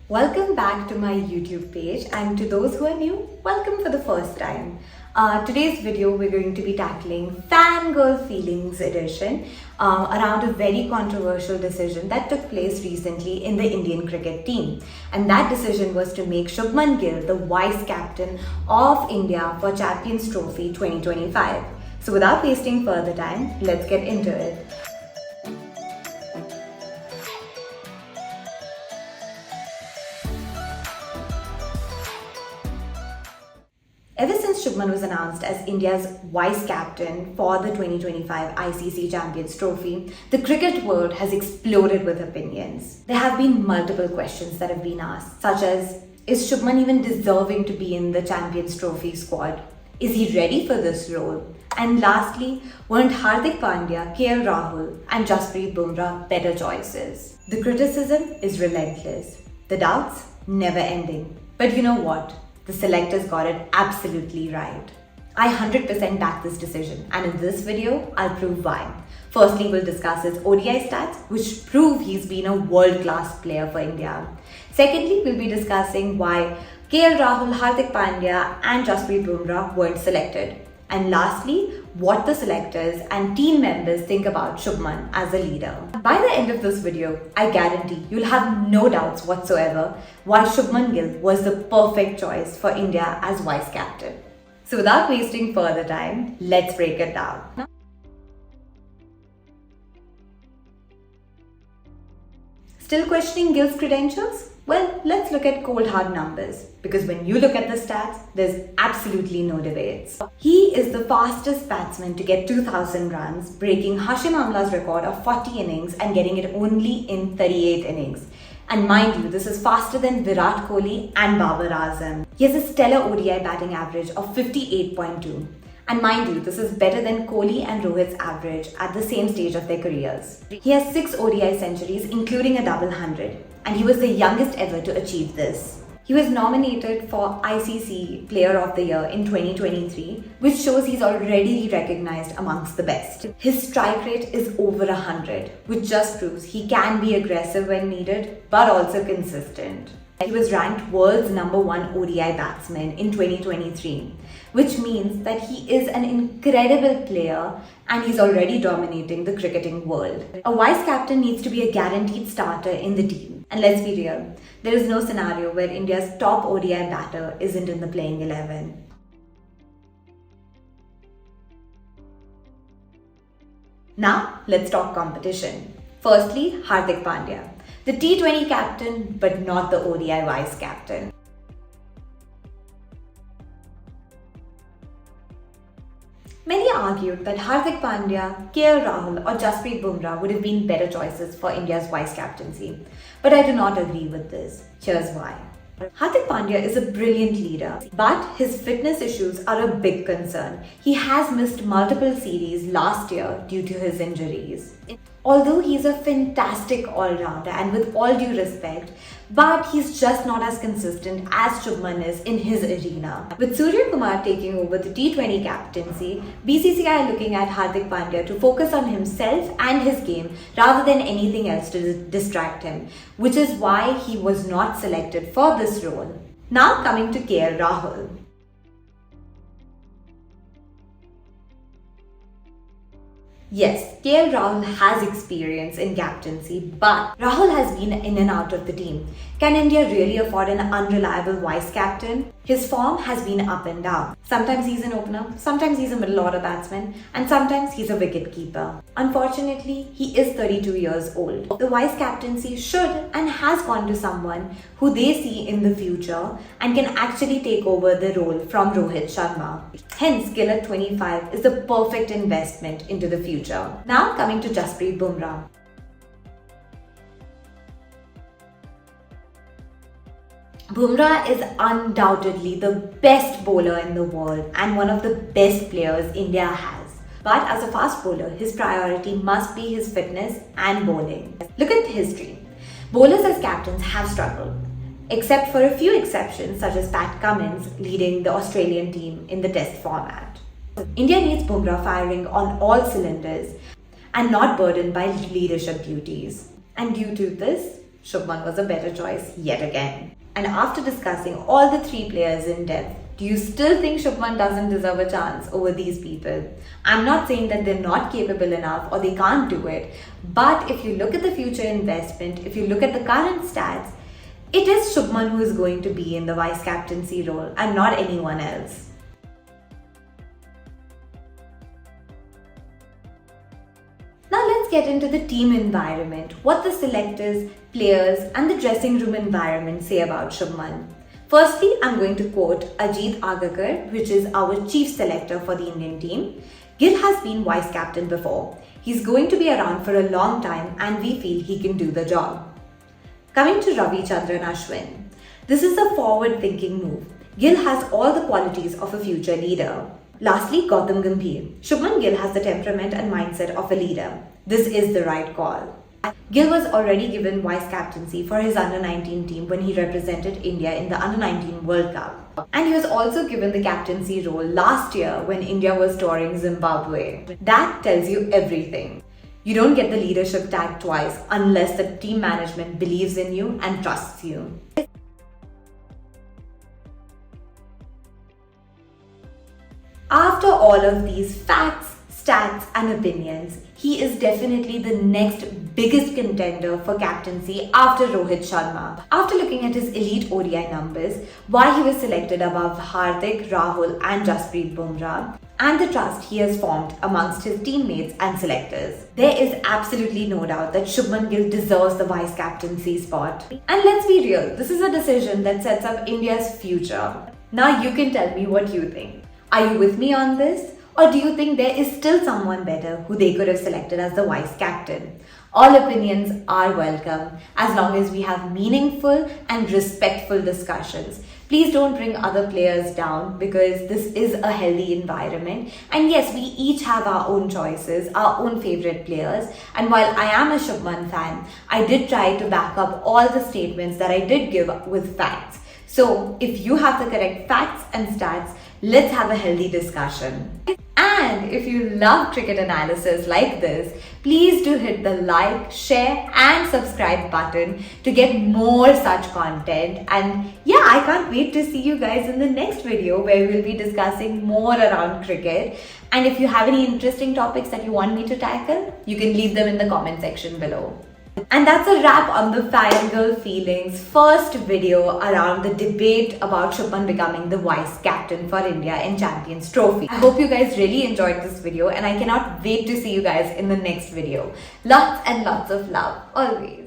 Welcome back to my YouTube page, and to those who are new, welcome for the first time. Today's video we're going to be tackling Fangirl Feelings edition around a very controversial decision that took place recently in the Indian cricket team. And that decision was to make Shubman Gill the vice captain of India for Champions Trophy 2025. So without wasting further time, let's get into it. Ever since Shubman was announced as India's vice captain for the 2025 ICC Champions Trophy, the cricket world has exploded with opinions. There have been multiple questions that have been asked, such as, is Shubman even deserving to be in the Champions Trophy squad? Is he ready for this role? And lastly, weren't Hardik Pandya, Rahul and Bumrah better choices? The criticism is relentless. The doubts never ending. But you know what? The selectors got it absolutely right. I 100% back this decision, and in this video, I'll prove why. Firstly, we'll discuss his ODI stats, which prove he's been a world-class player for India. Secondly, we'll be discussing why Rahul, Hardik Pandya and Bumrah weren't selected. And lastly, what the selectors and team members think about Shubman as a leader. By the end of this video, I guarantee you'll have no doubts whatsoever why Shubman Gill was the perfect choice for India as vice captain. So without wasting further time, let's break it down. Still questioning Gill's credentials? Well, let's look at cold hard numbers, because when you look at the stats, there's absolutely no debates. He is the fastest batsman to get 2,000 runs, breaking Hashim Amla's record of 40 innings and getting it only in 38 innings. And mind you, this is faster than Virat Kohli and Babar Azam. He has a stellar ODI batting average of 58.2. And mind you, this is better than Kohli and Rohit's average at the same stage of their careers. He has 6 ODI centuries, including a double 100, and he was the youngest ever to achieve this. He was nominated for ICC Player of the Year in 2023, which shows he's already recognized amongst the best. His strike rate is over 100, which just proves he can be aggressive when needed, but also consistent. He was ranked world's #1 ODI batsman in 2023, which means that he is an incredible player and he's already dominating the cricketing world. A vice captain needs to be a guaranteed starter in the team. And let's be real, there is no scenario where India's top ODI batter isn't in the playing 11. Now, let's talk competition. Firstly, Hardik Pandya, the T20 captain, but not the ODI vice captain. Many argued that Hardik Pandya, Rahul or Bumrah would have been better choices for India's vice captaincy. But I do not agree with this. Here's why. Hardik Pandya is a brilliant leader, but his fitness issues are a big concern. He has missed multiple series last year due to his injuries. Although he's a fantastic all-rounder and with all due respect, but he's just not as consistent as Shubman is in his arena. With Surya Kumar taking over the T20 captaincy, BCCI are looking at Hardik Pandya to focus on himself and his game rather than anything else to distract him, which is why he was not selected for this role. Now coming to Rahul. Yes, Rahul has experience in captaincy, but Rahul has been in and out of the team. Can India really afford an unreliable vice captain? His form has been up and down. Sometimes he's an opener, sometimes he's a middle order batsman, and sometimes he's a wicket keeper. Unfortunately, he is 32 years old. The vice captaincy should and has gone to someone who they see in the future and can actually take over the role from Rohit Sharma. Hence, Gill at 25 is the perfect investment into the future. Now coming to Bumrah. Bumrah is undoubtedly the best bowler in the world and one of the best players India has. But as a fast bowler, his priority must be his fitness and bowling. Look at history. Bowlers as captains have struggled, except for a few exceptions such as Pat Cummins leading the Australian team in the Test format. India needs Bumrah firing on all cylinders and not burdened by leadership duties. And due to this, Shubman was a better choice yet again. And after discussing all the three players in depth, do you still think Shubman doesn't deserve a chance over these people? I'm not saying that they're not capable enough or they can't do it, but if you look at the future investment, if you look at the current stats, it is Shubman who is going to be in the vice captaincy role and not anyone else. Now let's get into the team environment, what the selectors, players and the dressing room environment say about Shubman. Firstly, I'm going to quote Ajit Agakar, which is our chief selector for the Indian team. Gill has been vice captain before. He's going to be around for a long time and we feel he can do the job. Coming to Ravichandran Ashwin. This is a forward-thinking move. Gill has all the qualities of a future leader. Lastly, Gautam Gambhir. Shubman Gill has the temperament and mindset of a leader. This is the right call. Gill was already given vice captaincy for his under-19 team when he represented India in the under-19 World Cup. And he was also given the captaincy role last year when India was touring Zimbabwe. That tells you everything. You don't get the leadership tag twice unless the team management believes in you and trusts you. After all of these facts, stats and opinions, he is definitely the next biggest contender for captaincy after Rohit Sharma. After looking at his elite ODI numbers, why he was selected above Hardik, Rahul and Jasprit Bumrah, and the trust he has formed amongst his teammates and selectors, there is absolutely no doubt that Shubman Gill deserves the vice captaincy spot. And let's be real, this is a decision that sets up India's future. Now you can tell me what you think. Are you with me on this? Or do you think there is still someone better who they could have selected as the vice captain? All opinions are welcome as long as we have meaningful and respectful discussions. Please don't bring other players down because this is a healthy environment. And yes, we each have our own choices, our own favorite players. And while I am a Shubman fan, I did try to back up all the statements that I did give with facts. So if you have the correct facts and stats, let's have a healthy discussion. And if you love cricket analysis like this, please do hit the like, share and subscribe button to get more such content. And yeah, I can't wait to see you guys in the next video where we'll be discussing more around cricket. And if you have any interesting topics that you want me to tackle, you can leave them in the comment section below. And that's a wrap on the Fangirl Feelings first video around the debate about Shubman becoming the vice captain for India in Champions Trophy. I hope you guys really enjoyed this video and I cannot wait to see you guys in the next video. Lots and lots of love, always.